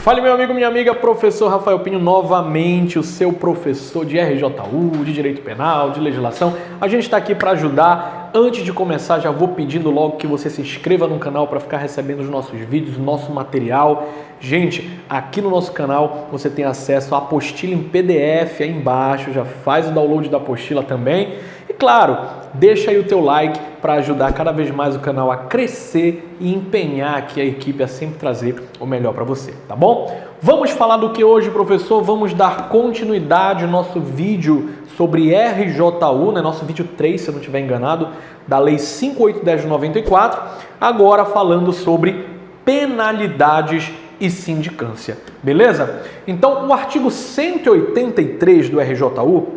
Fale, meu amigo, minha amiga, professor Rafael Pinho, novamente o seu professor de RJU, de Direito Penal, de Legislação. A gente está aqui para ajudar. Antes de começar, já vou pedindo logo que você se inscreva no canal para ficar recebendo os nossos vídeos, nosso material. Gente, aqui no nosso canal você tem acesso à apostila em PDF aí embaixo, já faz o download da apostila também. E claro, deixa aí o teu like para ajudar cada vez mais o canal a crescer e empenhar aqui a equipe a sempre trazer o melhor para você, tá bom? Vamos falar do que hoje, professor? Vamos dar continuidade ao nosso vídeo sobre RJU, né? Nosso vídeo 3, se eu não estiver enganado, da Lei 5.810 de 94, agora falando sobre penalidades e sindicância, beleza? Então, o artigo 183 do RJU,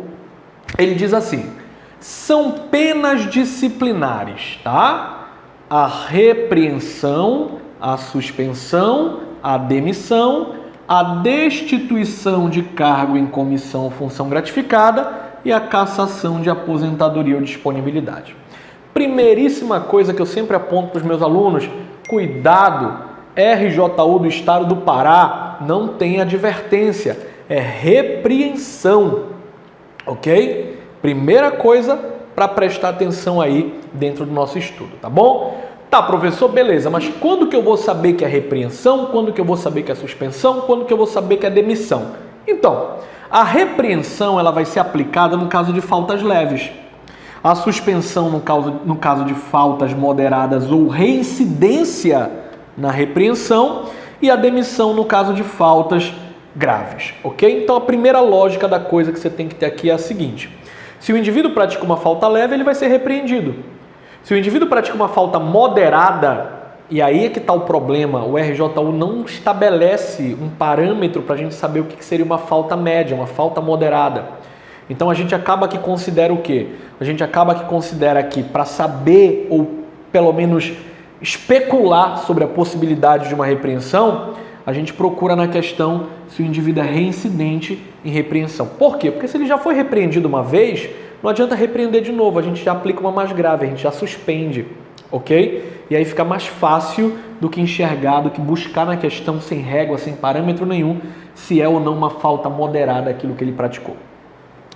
ele diz assim: são penas disciplinares, tá? A repreensão, a suspensão, a demissão, a destituição de cargo em comissão ou função gratificada e a cassação de aposentadoria ou disponibilidade. Primeiríssima coisa que eu sempre aponto para os meus alunos: cuidado, RJU do Estado do Pará não tem advertência, é repreensão, ok? Primeira coisa para prestar atenção aí dentro do nosso estudo, tá bom? Tá, professor, beleza, mas quando que eu vou saber que é repreensão? Quando que eu vou saber que é suspensão? Quando que eu vou saber que é demissão? Então, a repreensão ela vai ser aplicada no caso de faltas leves. A suspensão no caso de faltas moderadas ou reincidência na repreensão e a demissão no caso de faltas graves, ok? Então, a primeira lógica da coisa que você tem que ter aqui é a seguinte: se o indivíduo pratica uma falta leve, ele vai ser repreendido. Se o indivíduo pratica uma falta moderada, e aí é que está o problema, o RJU não estabelece um parâmetro para a gente saber o que seria uma falta média, uma falta moderada. Então a gente acaba que considera o quê? A gente acaba que considera que para saber, ou pelo menos especular sobre a possibilidade de uma repreensão, a gente procura na questão se o indivíduo é reincidente em repreensão. Por quê? Porque se ele já foi repreendido uma vez, não adianta repreender de novo, a gente já aplica uma mais grave, a gente já suspende, ok? E aí fica mais fácil do que enxergar, do que buscar na questão sem régua, sem parâmetro nenhum, se é ou não uma falta moderada aquilo que ele praticou.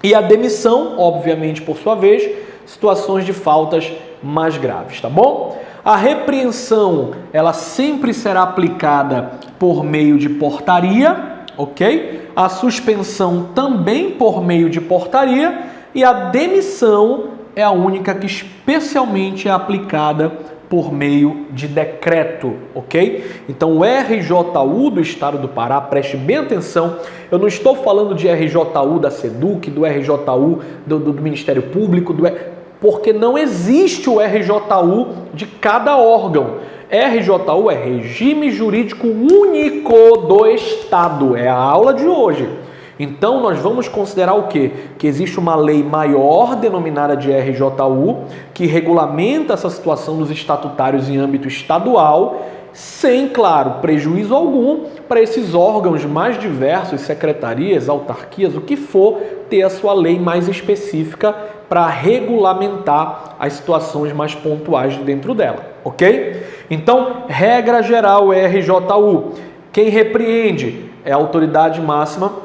E a demissão, obviamente, por sua vez, situações de faltas mais graves, tá bom? A repreensão, ela sempre será aplicada por meio de portaria, ok? A suspensão também por meio de portaria e a demissão é a única que especialmente é aplicada por meio de decreto, ok? Então o RJU do Estado do Pará, preste bem atenção, eu não estou falando de RJU da SEDUC, do RJU do Ministério Público, porque não existe o RJU de cada órgão. RJU é Regime Jurídico Único do Estado, é a aula de hoje. Então nós vamos considerar o quê? Que existe uma lei maior denominada de RJU que regulamenta essa situação dos estatutários em âmbito estadual, sem, claro, prejuízo algum para esses órgãos mais diversos, secretarias, autarquias, o que for, ter a sua lei mais específica para regulamentar as situações mais pontuais dentro dela, ok? Então, regra geral é RJU. Quem repreende é a autoridade máxima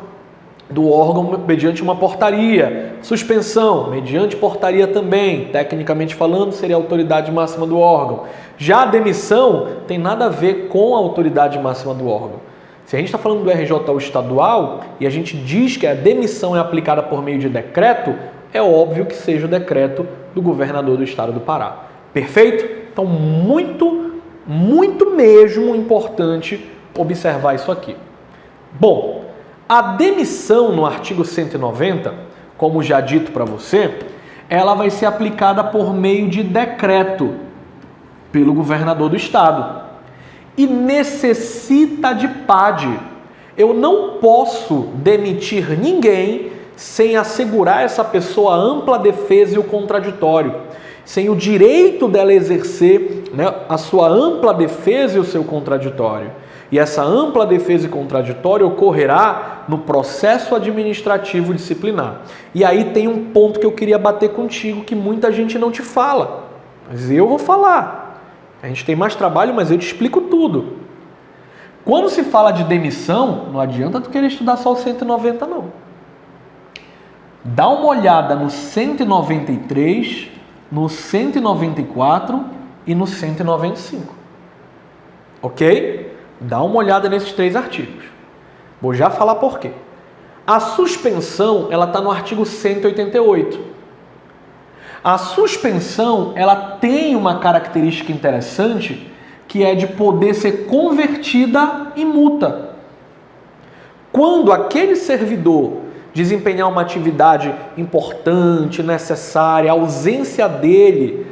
do órgão mediante uma portaria. Suspensão, mediante portaria também. Tecnicamente falando, seria a autoridade máxima do órgão. Já a demissão tem nada a ver com a autoridade máxima do órgão. Se a gente está falando do RJU estadual e a gente diz que a demissão é aplicada por meio de decreto, é óbvio que seja o decreto do governador do Estado do Pará. Perfeito? Então, muito mesmo importante observar isso aqui. Bom, a demissão no artigo 190, como já dito para você, ela vai ser aplicada por meio de decreto pelo governador do estado e necessita de PAD. Eu não posso demitir ninguém sem assegurar essa pessoa a ampla defesa e o contraditório, sem o direito dela exercer, né, a sua ampla defesa e o seu contraditório. E essa ampla defesa e contraditório ocorrerá no processo administrativo disciplinar. E aí tem um ponto que eu queria bater contigo, que muita gente não te fala, mas eu vou falar. A gente tem mais trabalho, mas eu te explico tudo. Quando se fala de demissão, não adianta tu querer estudar só o 190, não. Dá uma olhada no 193, no 194 e no 195. Ok? Dá uma olhada nesses 3 artigos. Vou já falar por quê. A suspensão, ela está no artigo 188. A suspensão, ela tem uma característica interessante, que é de poder ser convertida em multa. Quando aquele servidor desempenhar uma atividade importante, necessária, a ausência dele,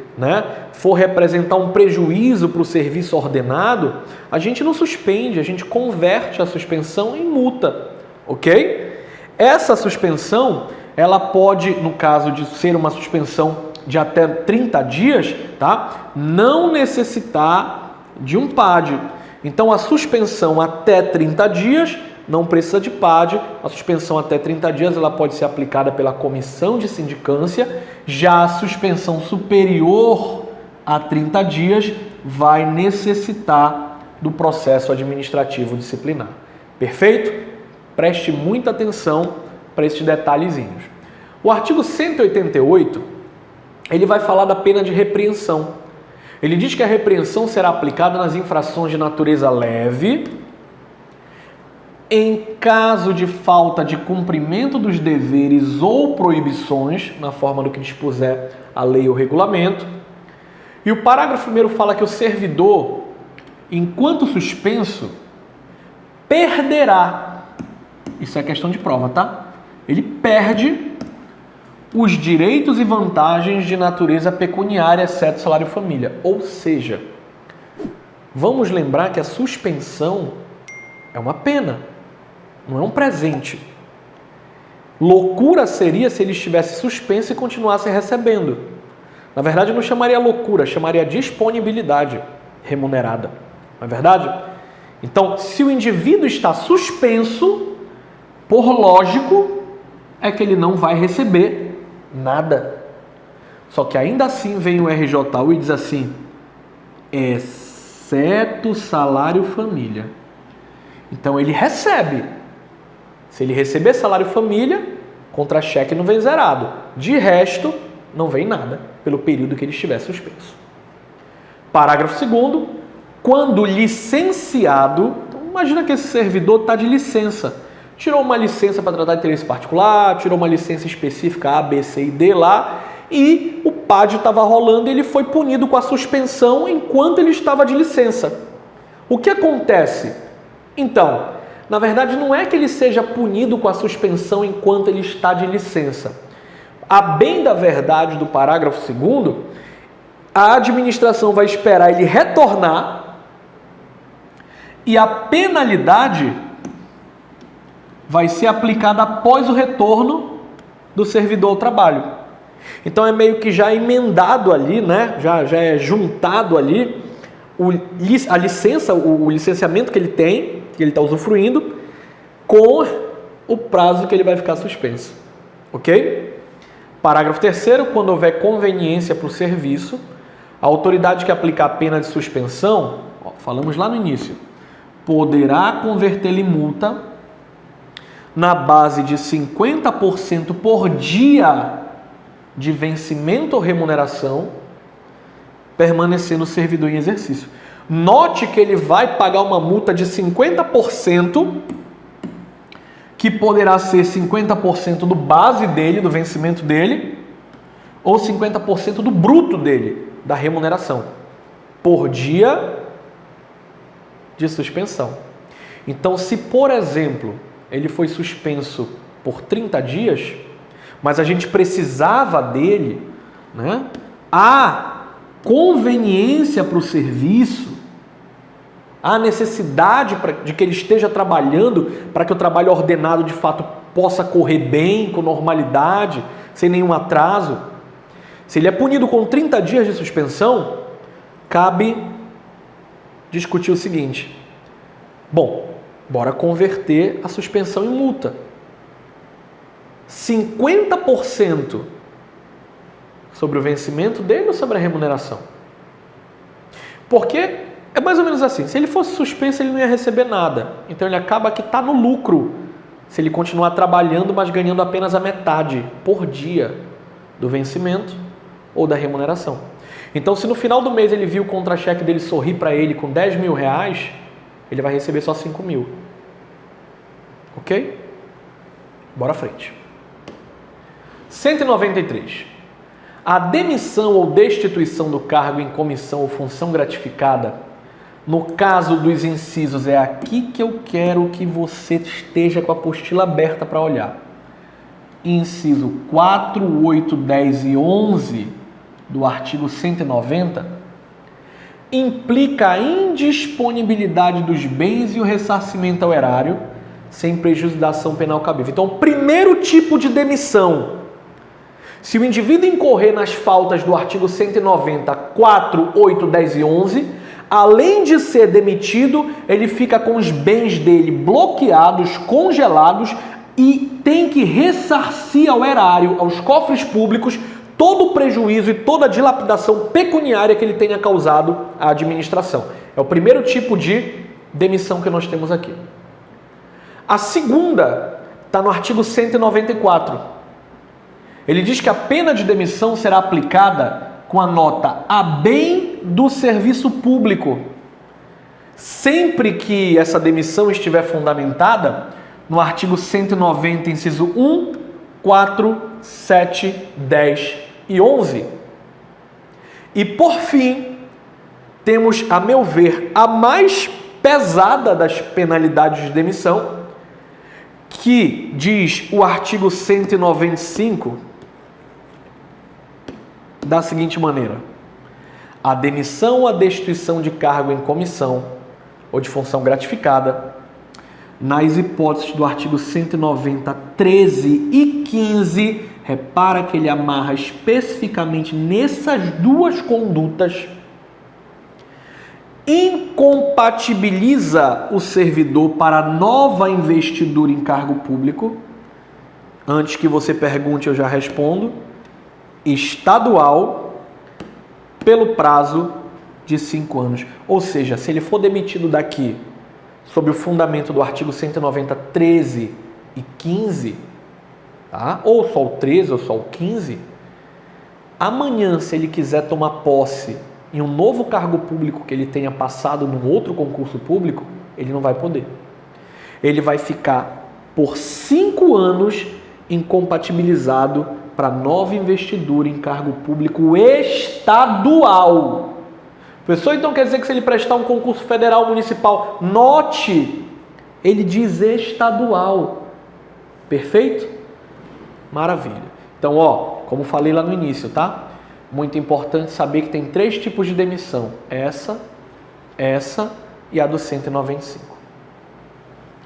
for representar um prejuízo para o serviço ordenado, a gente não suspende, a gente converte a suspensão em multa, ok? Essa suspensão, ela pode, no caso de ser uma suspensão de até 30 dias, tá? Não necessitar de um PAD. Então, a suspensão até 30 dias não precisa de PAD. A suspensão até 30 dias ela pode ser aplicada pela comissão de sindicância. Já a suspensão superior a 30 dias vai necessitar do processo administrativo disciplinar. Perfeito? Preste muita atenção para esses detalhezinhos. O artigo 188, ele vai falar da pena de repreensão. Ele diz que a repreensão será aplicada nas infrações de natureza leve, em caso de falta de cumprimento dos deveres ou proibições, na forma do que dispuser a lei ou regulamento. E o parágrafo 1º fala que o servidor, enquanto suspenso, perderá. Isso é questão de prova, tá? Ele perde os direitos e vantagens de natureza pecuniária, exceto salário família. Ou seja, vamos lembrar que a suspensão é uma pena, não é um presente. Loucura seria se ele estivesse suspenso e continuasse recebendo. Na verdade, não chamaria loucura, chamaria disponibilidade remunerada. Não é verdade? Então, se o indivíduo está suspenso, por lógico, é que ele não vai receber nada. Só que ainda assim vem o RJU e diz assim, exceto salário família. Então ele recebe. Se ele receber salário família, contra-cheque não vem zerado. De resto, não vem nada pelo período que ele estiver suspenso. Parágrafo 2º, quando licenciado, então imagina que esse servidor está de licença. Tirou uma licença para tratar de interesse particular, tirou uma licença específica A, B, C e D lá, e o PAD estava rolando e ele foi punido com a suspensão enquanto ele estava de licença. O que acontece? Então, na verdade não é que ele seja punido com a suspensão enquanto ele está de licença. A bem da verdade do parágrafo 2º, a administração vai esperar ele retornar e a penalidade vai ser aplicada após o retorno do servidor ao trabalho. Então é meio que já emendado ali, já é juntado ali a licença, o licenciamento que ele tem, que ele está usufruindo, com o prazo que ele vai ficar suspenso. Ok? Parágrafo 3º, quando houver conveniência para o serviço, a autoridade que aplicar a pena de suspensão, falamos lá no início, poderá convertê-lo em multa na base de 50% por dia de vencimento ou remuneração, permanecendo o servidor em exercício. Note que ele vai pagar uma multa de 50%, que poderá ser 50% do base dele, do vencimento dele, ou 50% do bruto dele, da remuneração, por dia de suspensão. Então, se, por exemplo, ele foi suspenso por 30 dias, mas a gente precisava dele, a conveniência para o serviço, a necessidade de que ele esteja trabalhando para que o trabalho ordenado de fato possa correr bem, com normalidade, sem nenhum atraso. Se ele é punido com 30 dias de suspensão, cabe discutir o seguinte: bom, bora converter a suspensão em multa. 50% sobre o vencimento dele ou sobre a remuneração? Porque É mais ou menos assim, se ele fosse suspenso ele não ia receber nada, então ele acaba que está no lucro, se ele continuar trabalhando, mas ganhando apenas a metade por dia do vencimento ou da remuneração. Então se no final do mês ele viu o contra-cheque dele sorrir para ele com 10 mil reais, ele vai receber só 5 mil. Ok? Bora à frente. 193. A demissão ou destituição do cargo em comissão ou função gratificada, no caso dos incisos, é aqui que eu quero que você esteja com a apostila aberta para olhar. Inciso 4, 8, 10 e 11 do artigo 190 implica a indisponibilidade dos bens e o ressarcimento ao erário sem prejuízo da ação penal cabível. Então, o primeiro tipo de demissão, se o indivíduo incorrer nas faltas do artigo 190, 4, 8, 10 e 11, além de ser demitido, ele fica com os bens dele bloqueados, congelados e tem que ressarcir ao erário, aos cofres públicos, todo o prejuízo e toda a dilapidação pecuniária que ele tenha causado à administração. É o primeiro tipo de demissão que nós temos aqui. A segunda está no artigo 194. Ele diz que a pena de demissão será aplicada com a nota a bem do serviço público, sempre que essa demissão estiver fundamentada no artigo 190, inciso 1, 4, 7, 10 e 11. E por fim, temos, a meu ver, a mais pesada das penalidades de demissão, que diz o artigo 195 da seguinte maneira: a demissão ou a destituição de cargo em comissão ou de função gratificada, nas hipóteses do artigo 190, 13 e 15, repara que ele amarra especificamente nessas duas condutas, incompatibiliza o servidor para nova investidura em cargo público. Antes que você pergunte, eu já respondo. Estadual, pelo prazo de 5 anos. Ou seja, se ele for demitido daqui sob o fundamento do artigo 190, 13 e 15, tá? Ou só o 13 ou só o 15, amanhã, se ele quiser tomar posse em um novo cargo público que ele tenha passado num outro concurso público, ele não vai poder. Ele vai ficar por 5 anos incompatibilizado para nova investidura em cargo público estadual. Professor, então quer dizer que se ele prestar um concurso federal municipal, note, ele diz estadual. Perfeito? Maravilha. Então, como falei lá no início, tá? Muito importante saber que tem 3 tipos de demissão. Essa e a do 195.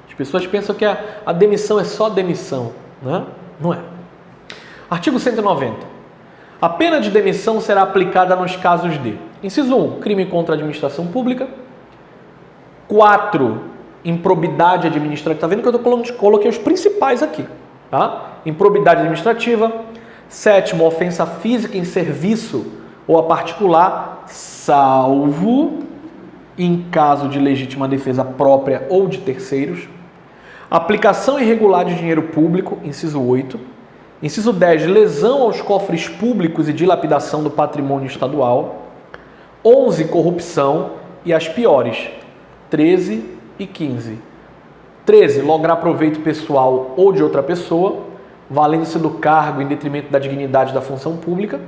As pessoas pensam que a demissão é só demissão, né? Não é. Artigo 190. A pena de demissão será aplicada nos casos de: inciso 1, crime contra a administração pública. 4, improbidade administrativa. Está vendo que eu coloquei os principais aqui, tá? Improbidade administrativa. 7, ofensa física em serviço ou a particular, salvo em caso de legítima defesa própria ou de terceiros. Aplicação irregular de dinheiro público, inciso 8. Inciso 10, lesão aos cofres públicos e dilapidação do patrimônio estadual. 11, corrupção. E as piores, 13 e 15. 13, lograr proveito pessoal ou de outra pessoa, valendo-se do cargo em detrimento da dignidade da função pública.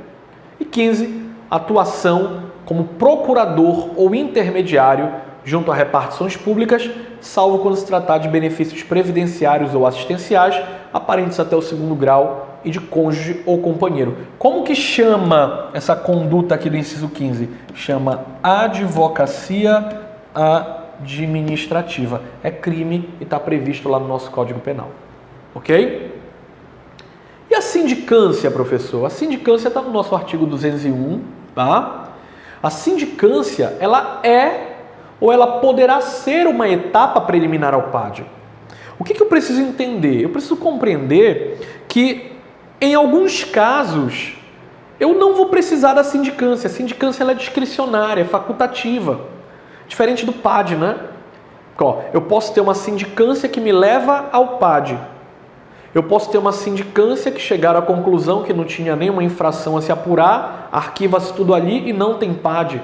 E 15, atuação como procurador ou intermediário junto a repartições públicas, salvo quando se tratar de benefícios previdenciários ou assistenciais, aparentes até o 2º grau e de cônjuge ou companheiro. Como que chama essa conduta aqui do inciso 15? Chama advocacia administrativa. É crime e está previsto lá no nosso Código Penal. Ok? E a sindicância, professor? A sindicância está no nosso artigo 201, tá? A sindicância, ela é ou ela poderá ser uma etapa preliminar ao PAD. O que eu preciso entender? Eu preciso compreender que, em alguns casos, eu não vou precisar da sindicância. A sindicância ela é discricionária, é facultativa. Diferente do PAD, né? Ó, eu posso ter uma sindicância que me leva ao PAD. Eu posso ter uma sindicância que chegaram à conclusão que não tinha nenhuma infração a se apurar, arquiva-se tudo ali e não tem PAD.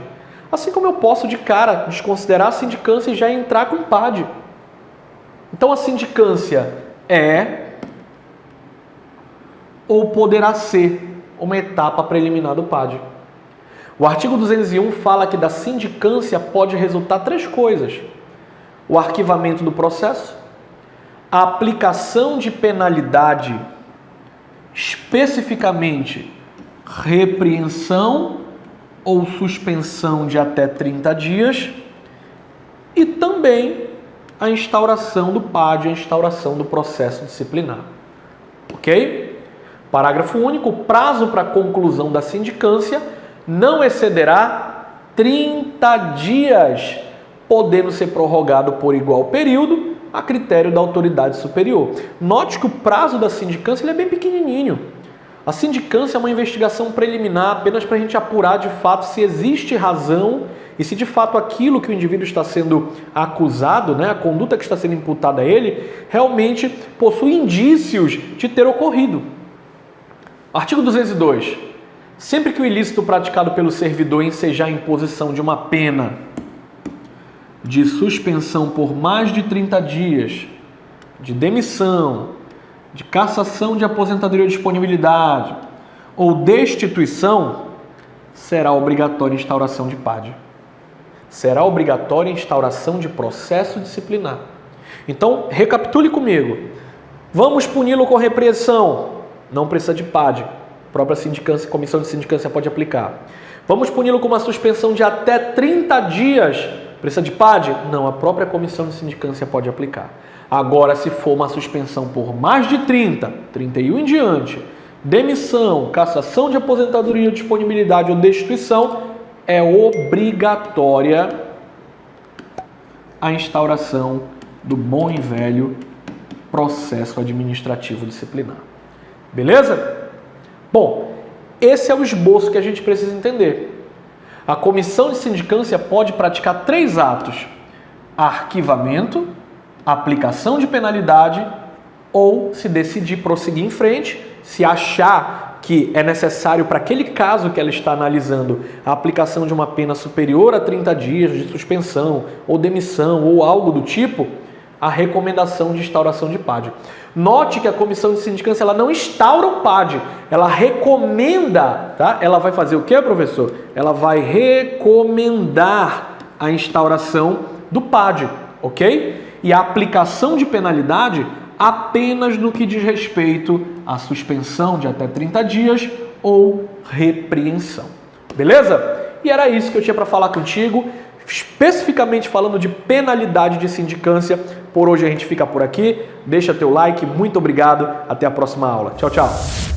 Assim como eu posso, de cara, desconsiderar a sindicância e já entrar com PAD. Então a sindicância é ou poderá ser uma etapa preliminar do PAD. O artigo 201 fala que da sindicância pode resultar 3 coisas: o arquivamento do processo, a aplicação de penalidade, especificamente repreensão ou suspensão de até 30 dias, e também a instauração do PAD, a instauração do processo disciplinar. Ok? Parágrafo único. O prazo para conclusão da sindicância não excederá 30 dias, podendo ser prorrogado por igual período a critério da autoridade superior. Note que o prazo da sindicância ele é bem pequenininho. A sindicância é uma investigação preliminar apenas para a gente apurar de fato se existe razão e se de fato aquilo que o indivíduo está sendo acusado, né, a conduta que está sendo imputada a ele, realmente possui indícios de ter ocorrido. Artigo 202. Sempre que o ilícito praticado pelo servidor ensejar a imposição de uma pena de suspensão por mais de 30 dias, de demissão, de cassação de aposentadoria ou disponibilidade ou destituição, será obrigatória a instauração de PAD. Será obrigatória a instauração de processo disciplinar. Então, recapitule comigo. Vamos puni-lo com repreensão. Não precisa de PAD. A própria sindicância, comissão de sindicância pode aplicar. Vamos puni-lo com uma suspensão de até 30 dias. Precisa de PAD? Não, a própria comissão de sindicância pode aplicar. Agora, se for uma suspensão por mais de 30, 31 em diante, demissão, cassação de aposentadoria, disponibilidade ou destituição, é obrigatória a instauração do bom e velho processo administrativo disciplinar. Beleza? Bom, esse é o esboço que a gente precisa entender. A comissão de sindicância pode praticar 3 atos: arquivamento, aplicação de penalidade ou, se decidir prosseguir em frente, se achar que é necessário para aquele caso que ela está analisando a aplicação de uma pena superior a 30 dias de suspensão ou demissão ou algo do tipo, a recomendação de instauração de PAD. Note que a comissão de sindicância ela não instaura o PAD, ela recomenda, tá? Ela vai fazer o quê, professor? Ela vai recomendar a instauração do PAD, ok? E a aplicação de penalidade apenas no que diz respeito à suspensão de até 30 dias ou repreensão. Beleza? E era isso que eu tinha para falar contigo, especificamente falando de penalidade de sindicância. Por hoje a gente fica por aqui. Deixa teu like, muito obrigado, até a próxima aula. Tchau, tchau.